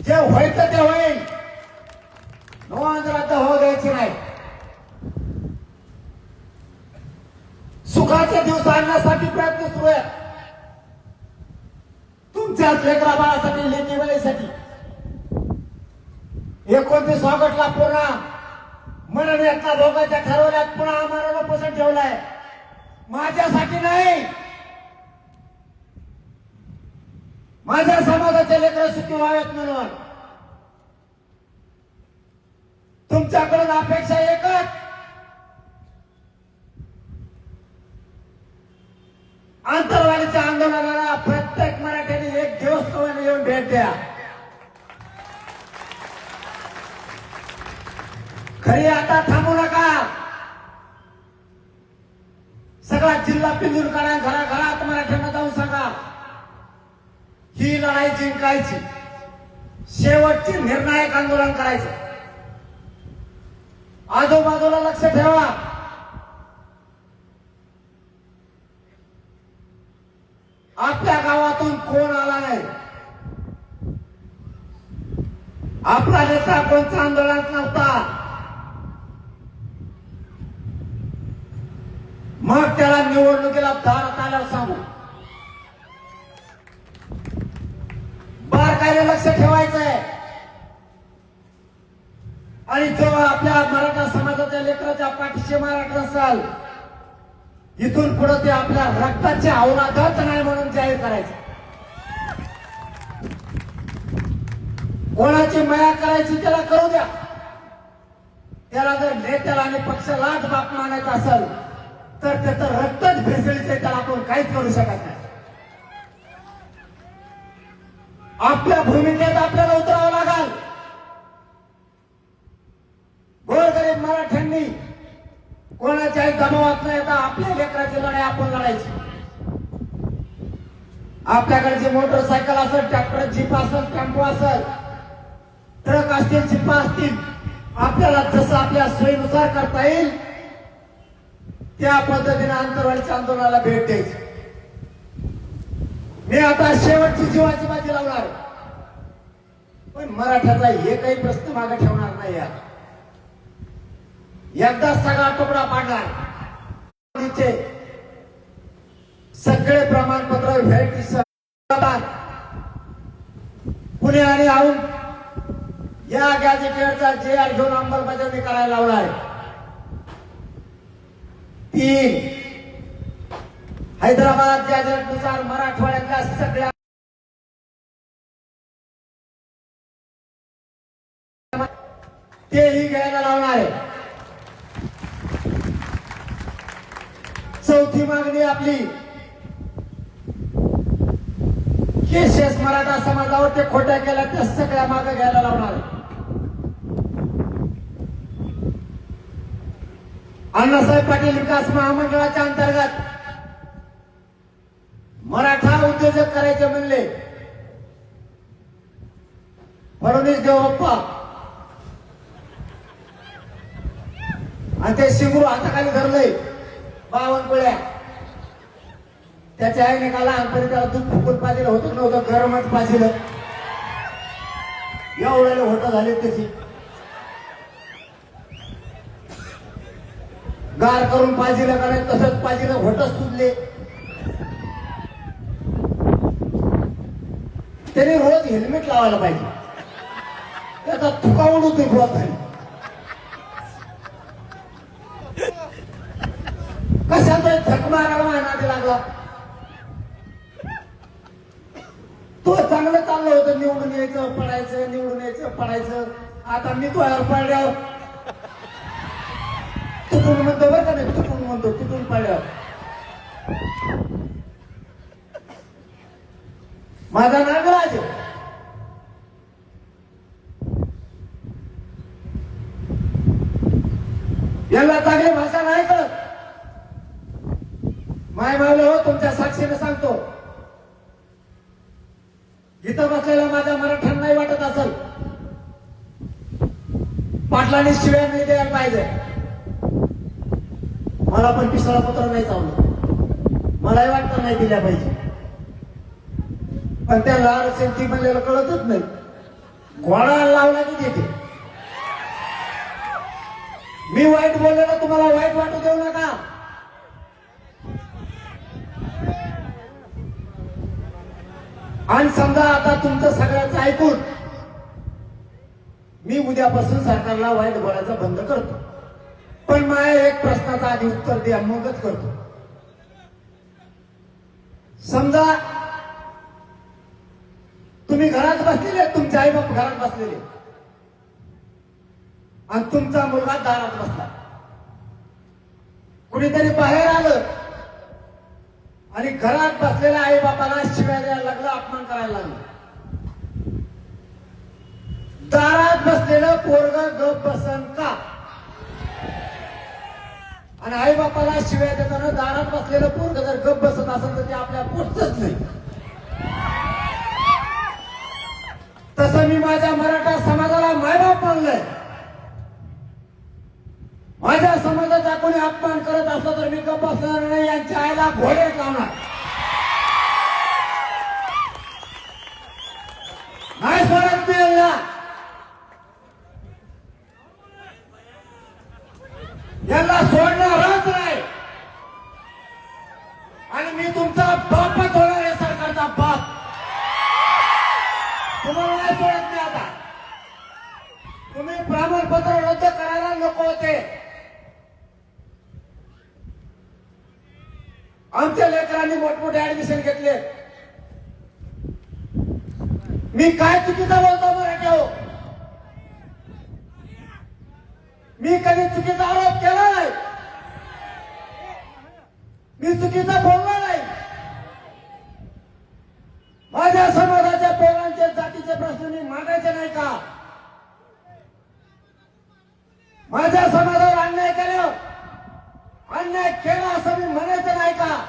जे व्हायचं ते होईल, नोंदरात हो द्यायची नाही. सुखाचे दिवस आणण्यासाठी प्रयत्न सुरू आहेत. तुमच्याच लेकरा बाळासाठी, लेकी बाळीसाठी 29 ऑगस्टला पुन्हा मननेता भोगाच्या ठरवल्यात, पुन्हा आम्हाला पसंत ठेवलाय. माझ्यासाठी नाही, माझ्या समाजाचे लेकर सुखी व्हावेत म्हणून. तुमच्याकडून अपेक्षा एकच, आंतरवालीच्या आंदोलनाला प्रत्येक मराठ्याने एक दिवस करून येऊन भेट द्या. खरी आता थांबू नका. सगळा जिल्हा पिंजून करा, घराघरात मराठ्यांना जाऊन सांगा, ही लढाई जिंकायची, शेवटची निर्णायक आंदोलन करायचं. आजूबाजूला लक्ष ठेवा. आपल्या गावातून कोण आला नाही, आपला नेता कोणत्या आंदोलनात नव्हता. मग त्याला निवडणुकीला दारात आल्यावर सांगू. बारकाईने लक्ष ठेवायचंय. आणि जो आपल्या मराठा समाजाच्या लेकराच्या पाठीशी मराठा असाल, इथून पुढे ते आपल्या रक्ताची औलादच नाही म्हणून जाहीर करायचं. कोणाची माया करायची त्याला करू द्या. त्याला जर नेत्याला आणि पक्षालाच बाप मानायचं असेल तर त्याचं रक्तच भेसळीचे, त्याला आपण काहीच करू शकत नाही. आपल्या भूमिकेत आपल्याला उतरावं लागेल. गोरगरीब मराठ्यांनी कोणाच्याही दबावात न येता आपल्या लेकराची लढाई आपण लढायची. आपल्याकडे जे मोटरसायकल असेल, ट्रॅक्टर, जीप असेल, टेम्पो असेल, ट्रक असतील, जीपा असतील, आपल्याला जसं आपल्या सोयीनुसार करता येईल त्या पद्धतीने आंतरवालीच्या आंदोलनाला भेट द्यायची. मी आता शेवटची जीवाची बाजी लावणार, पण मराठ्याचा एकही प्रश्न मागे ठेवणार नाही. एकदा सगळा तुकडा पाडणार. सगळे प्रमाणपत्र व्हॅलिडिटी पुणे आणि आऊन या गॅजेटेडचा JR घेऊन अंमलबजावणी करायला लावणार. 3 हैदराबाद गॅजेटनुसार मराठवाड्यातल्या सगळ्या तेही घ्यायला लावणार आहे. 4थी मागणी आपली, केशेस मराठा समाजावर ते खोट्या केल्या त्या सगळ्या मागे घ्यायला लावणार आहे. अण्णासाहेब पाटील विकास महामंडळाच्या अंतर्गत मराठा उद्योजक करायचे म्हणले. फडणवीस देवप्पा आणि ते शिंगरू हाताखाली धरलंय 52 गोळ्या. त्याच्या आईने का लहानपणी त्याला दूध फुकून पाहिलं होतं नव्हतं, गरमच पाहिलं. एवढ्याला होतं झाले त्याची, गार करून पाहिलं का नाही तसंच पाहिलं, होटच सुटले. त्याने रोज हेल्मेट लावायला पाहिजे, त्याचा थुकावून होतो ब्लॉक खाली. कशाचा झक मारायला मानायला लागला. तो चांगलं चाललं होतं, निवडून यायचं पडायचं, निवडून यायचं पडायचं. आता मी तो पडल्यावर तुटून म्हणतो बरं का नाही, तुटून म्हणतो, तुटून पडल्यावर माझा नागराज याला चांगली भाषा नाही कळत. माय मावले हो, तुमच्या साक्षीने सांगतो, इथं बसलेल्या माझ्या मराठ्यांनाही वाटत असेल पाटलांनी शिव्या नाही द्यायला पाहिजे. मला पण पिसाळा पत्र नाही चावलं, मलाही वाटतं नाही दिल्या पाहिजे, पण त्या लाल सेंटी म्हणलेलं कळतच नाही. घोडा लावला की देते. मी वाईट बोललेलं तुम्हाला वाईट वाटू देऊ नका. आणि समजा आता तुमचं सगळ्याचं ऐकून मी उद्यापासून सरकारला वाईट बोलायचं बंद करतो. पण माझ्या एक प्रश्नाचं आधी उत्तर द्या, मगच करतो. समजा तुम्ही घरात बसलेले, तुमचे आई बाप घरात बसलेले आणि तुमचा मुलगा दारात बसला. कुणीतरी बाहेर आलं आणि घरात बसलेल्या आई बापाला शिव्या द्यायला लागलं, अपमान करायला लागलं. दारात बसलेलं पोरग गप बसन का? आणि आई बापाला शिव्या देताना दारात बसलेलं पोरग जर गप बसत असेल तर ते आपल्या पोटच नाही. तसं मी माझ्या मराठा समाजाला मायबाप मानलंय. माझ्या समाजाचा कोणी अपमान करत असला तर मी गप्प बसणार नाही. यांच्या आईला घोडे लावणार नाही. सोडत मी यांना सोडणारच नाही. आणि मी तुमचा बापच होणार आहे, सरकारचा बाप. तुम्हाला नाही सोडत नाही. आता तुम्ही प्रमाणपत्र रद्द करायला नको होते. आमच्या लेकरांनी मोठमोठे ऍडमिशन घेतले. मी काय चुकीचा बोलतो मराठी हो? मी कधी चुकीचा आरोप केला नाही. मी चुकीचा बोललो नाही. माझ्या समाजाच्या पोरांचे जातीचे प्रश्न मी मांडायचे नाही का? माझ्या समाजावर अन्याय केला, अन्याय केला असं मी म्हणायचं नाही का?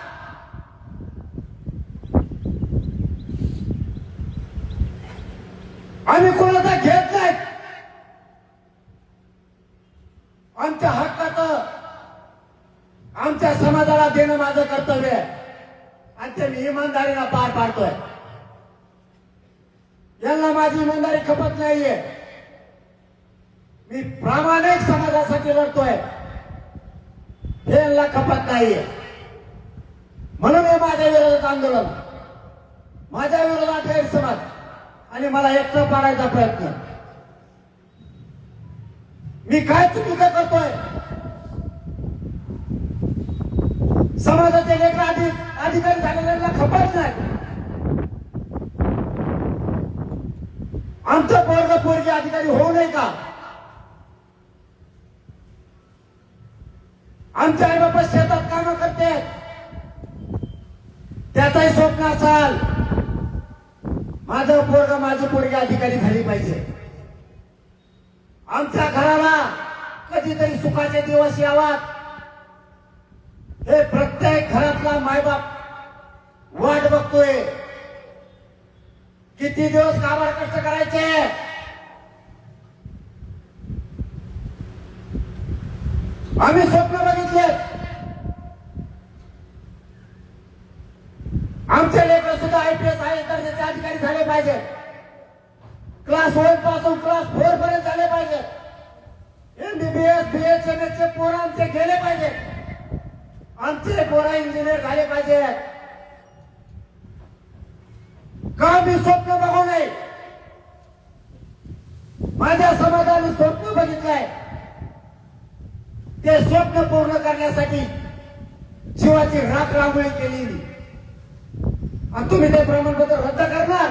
आम्ही कोणाचा घेत नाही. आमच्या हक्काचं आमच्या समाजाला देणं माझं कर्तव्य आहे आणि ते मी इमानदारीला पार पाडतोय. यांना माझी इमानदारी खपत नाहीये. मी प्रामाणिक समाजासाठी लढतोय, हे यांना खपत नाहीये. म्हणून हे माझ्या विरोधात आंदोलन, माझ्या विरोधात गैरसमज आणि मला एकटं पाडायचा प्रयत्न. मी काय चुकीचं करतोय? समाजाचे लेकर अधिकारी झालेल्यांना खपत नाही. आमचं पोरग पोरगी अधिकारी होऊ नये का? आमचे आई बाबा शेतात कामं करते, त्याचंही स्वप्न असाल माझं पोरग माझी पोरगी अधिकारी झाली पाहिजे. आमच्या घराला कधीतरी सुखाचे दिवस यावात, हे प्रत्येक घरातला मायबाप वाट बघतोय. किती दिवस कामाला कष्ट करायचे? आम्ही स्वप्न बघितले. आमचे लेकर सुद्धा IPS IAS दर्जाचे अधिकारी झाले पाहिजे. क्लास 1 पासून क्लास 4 पर्यंत झाले पाहिजे. MBBS BHMS चे पोरं आमचे गेले पाहिजे. आमचे पोरं इंजिनियर झाले पाहिजे. का मी स्वप्न बघू नये? माझ्या समाजाने स्वप्न बघितलंय. ते स्वप्न पूर्ण करण्यासाठी जीवाची राख रांगोळी केली आणि तुम्ही ते प्रमाणपत्र रद्द करणार?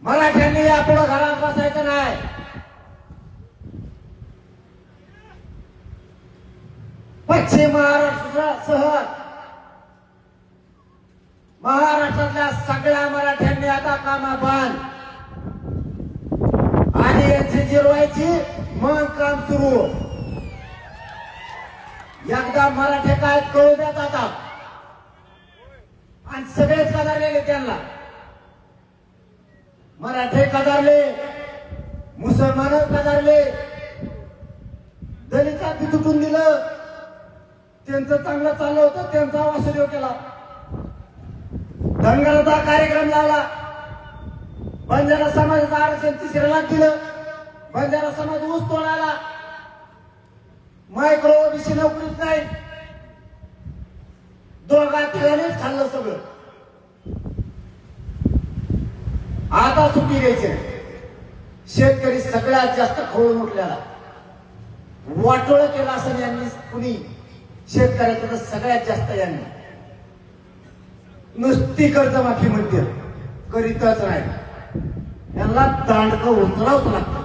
मराठ्यांनी यापुढे घरात बसायचं नाही. पश्चिम महाराष्ट्रासह महाराष्ट्रातल्या सगळ्या मराठ्यांनी आता कामा बंद आणि यांची जिरवायची मग काम सुरू. एकदा मराठे काय कळू द्यात आता. आणि सगळेच कदारलेले त्यांना. मराठे कदारले, मुसलमान कदारले, दलितांनी तुटून दिलं. त्यांचं चांगलं चाललं होतं, त्यांचा वासुदेव केला, धनगराचा कार्यक्रम लावला, बंजारा समाजाचं आरक्षण तिसऱ्या लाख दिलं. बंजारा समाज ऊस तोडायला, मायक्रो ओबीसी नोकरीत नाही, दोघा तिघांनीच खाल्लं सगळं. आता सुट्टी द्यायची. शेतकरी सगळ्यात जास्त खवळून उठलेला, वाटोळ केलं असं यांनी कुणी शेतकऱ्याचं सगळ्यात जास्त यांनी. नुसती कर्जमाफी म्हणते, करीतच नाही. यांना दांडकं उचलावच लागतं,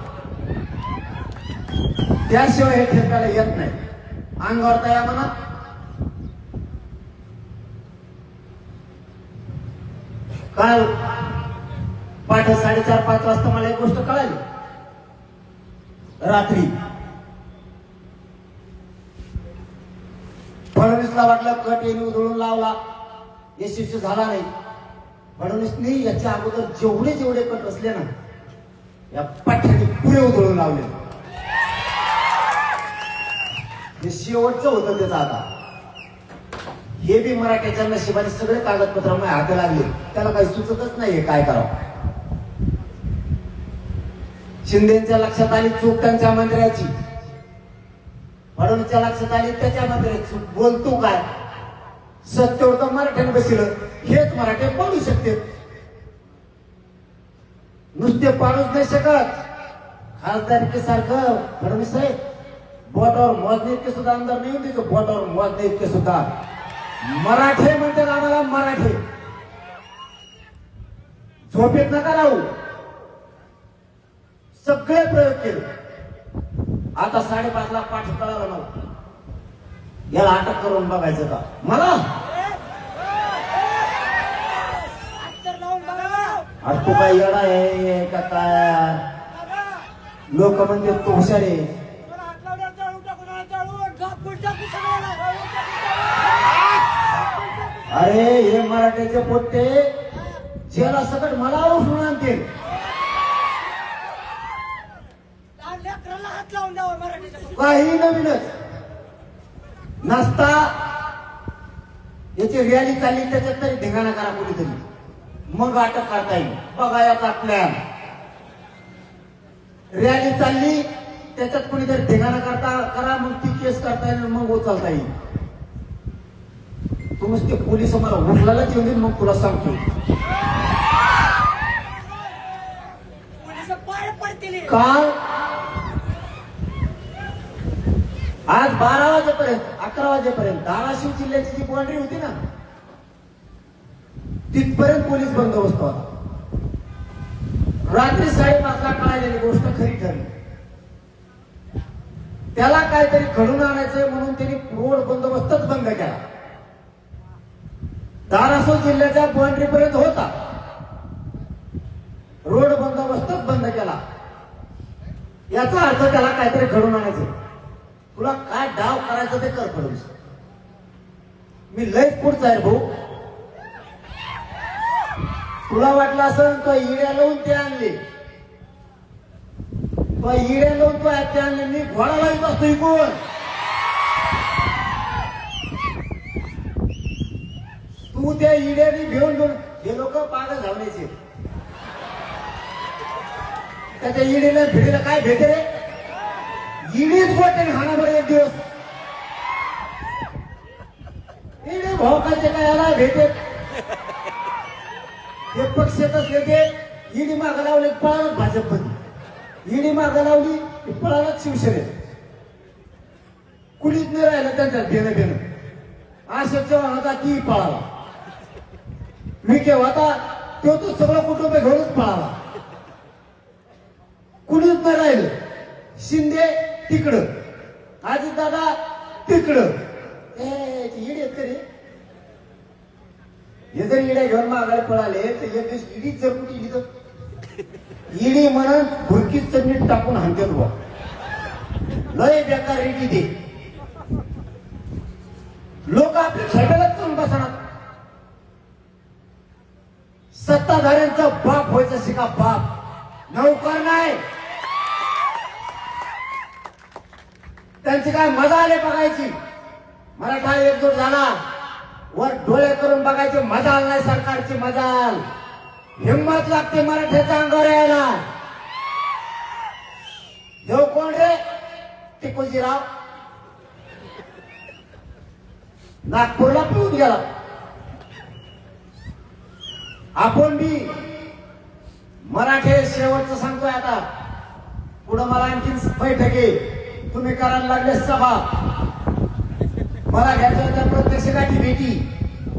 त्याशिवाय हे ठेकायला येत नाही. अंगावर तया म्हणा. काल पाठ 4:30-5 वाजता मला एक गोष्ट कळाली. रात्री फडणवीसला वाटलं कट येणे उधळून लावला, यशस्वी झाला नाही. फडणवीसनी याच्या अगोदर जेवढे कट असले ना, या पाठ्याने पुरे उधळून लावले. हे शेवटचं होतं त्याचं. आता हे बी मराठ्याच्या नशिबाने सगळे कागदपत्र माझ्या हाती लागले. त्याला काही सुचतच नाहीये काय करावं. शिंदेच्या लक्षात आली चूक त्यांच्या मंत्र्याची, फडणवीसच्या लक्षात आली त्याच्या मंत्र्याची. बोलतो काय सत्तेवर तर मराठ्याने बसलं, हेच मराठे पाडू शकते. नुसते पाडूच नाही शकत. खासदारकी सारखं फडणवीस साहेब बोटावर मोजणे इतके सुद्धा आमदार नाही होते. बोटावर मोजणे इतके सुद्धा मराठे म्हणतात आम्हाला. मराठे झोपेत नका राहू. सगळे प्रयोग केले. आता 5:30ला पाठ कळाला नव्हतं. याला अटक करून बघायचं का मला? अरे तू काय येडा आहे का काय? लोक म्हणजे तू हुशार आहे. अरे हे मराठ्याचे पोट्टे जेला सकट मला उठून आणतील. काही नवीनच नसता. याची रॅली चालली त्याच्यात तरी धिंगाणा करा कुठेतरी, मग अटक करता येईल. बघा याचा प्लॅन. रॅली चालली त्याच्यात कुणीतरी धिंगाणा करा, मग ती केस करता येईल, मग उचलता येईल. तू नुसते पोलीस मला उठलाच येऊन देईल, मग तुला सांगतो काल आज 12 वाजेपर्यंत 11 वाजेपर्यंत धाराशिव जिल्ह्याची जी बाउंड्री होती ना, तिथपर्यंत पोलीस बंदोबस्त होता. रात्री 5:30ला कळालेली गोष्ट खरी ठरली. त्याला काहीतरी घडून आणायचंय म्हणून त्यांनी रोड बंदोबस्तच बंद केला. धाराशिव जिल्ह्याच्या बाउंड्री पर्यंत होता, रोड बंदोबस्तच बंद केला. याचा अर्थ त्याला काहीतरी घडून आणायचं. तुला काय डाव करायचं ते कर फडणवीस. मी लयच पुढचा आहे भाऊ. तुला वाटलं असं तो इड्या लावून ते आणले, तो इड्या लावून तो ते आणले. मी घोडा लावत असतो इकडून. तू त्या इड्याने घेऊन हे लोक पागल धावण्याचे. त्याच्या इडीला भिडीला काय भेटे रे? इडीच गोटे खाणार एक दिवस. इडे भावकाचे काय याला भेटे? हे पक्षातच घेते. ईडी मागं लावली पळालच भाजपमध्ये, ईडी मागं लावली पळालच शिवसेनेत. कुणीच नाही राहिलं त्यांच्यात घेणं. अशोक चव्हाण होता ती पळाला, विखे होता तो सगळं कुटुंब घेऊनच पळाला. कुणीच नाही राहिलं. शिंदे तिकडं, अजितदादा तिकडं. ईडी तरी हे जर इड्या घेऊन मागायला पळाले तर एक दिवस ईडीच जर कुठे इली तर ईडी म्हणून भुरकीच चटणी टाकून हाणते बुवा. लय बेकार रेटी दे. लोक आपल्या खेळायलाच करून बसणार. सत्ताधाऱ्यांचा बाप व्हायचा शिका, बाप नौकर नाही. त्यांची काय मजा आली बघायची. मराठा एकजूट झाला, वर डोळे करून बघायचे, मजा आली नाही सरकारची. मजाल हिंमत लागते मराठ्याच्या अंगावर यायला. देव कोण रे? टिपूजीराव नागपूरला पळून गेला. आपण बी मराठे शेवटचं सांगतोय आता. पुढं मला आणखीन बैठकी तुम्ही करायला लागले सभा. मला घ्यायच्या होत्या प्रत्यक्ष गाठी भेटी.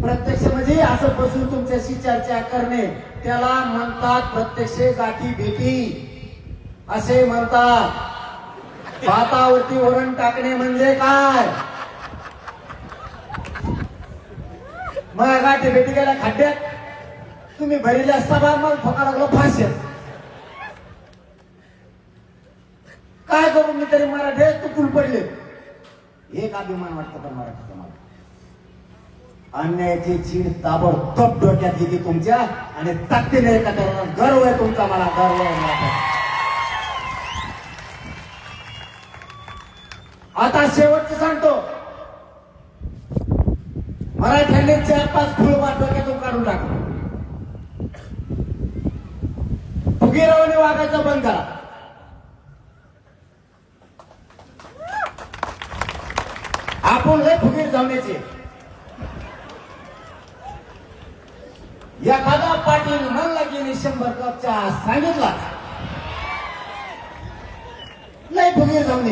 प्रत्यक्ष म्हणजे असं बसून तुमच्याशी चर्चा करणे, त्याला म्हणतात प्रत्यक्ष गाठी भेटी असे म्हणतात. भातावरती वरण टाकणे म्हणजे काय? मग गाठी भेटी गेल्या खड्ड्यात, तुम्ही भरलेल्या सभा मग ठोका लागलो फाशी. काय करू मी तरी मराठे तुटून पडले. एक अभिमान वाटतं पण मराठीचा मला. अन्यायाची चीड ताबडतोब डोक्यात येते तुमच्या आणि ताकदीने एका गर्व आहे तुमचा. मला गर्व आहे मराठा. आता शेवटचं सांगतो. मराठ्यांनी 4-5 खुळबाट डोक्यातून काढून टाकलं. फुगीरावाने वागायचं बंद करा. आपण लय फुगीर जाण्याचे. एखादा पाटील म्हणला की 100 कप चहा सांगितला, लय फुगीर जाऊन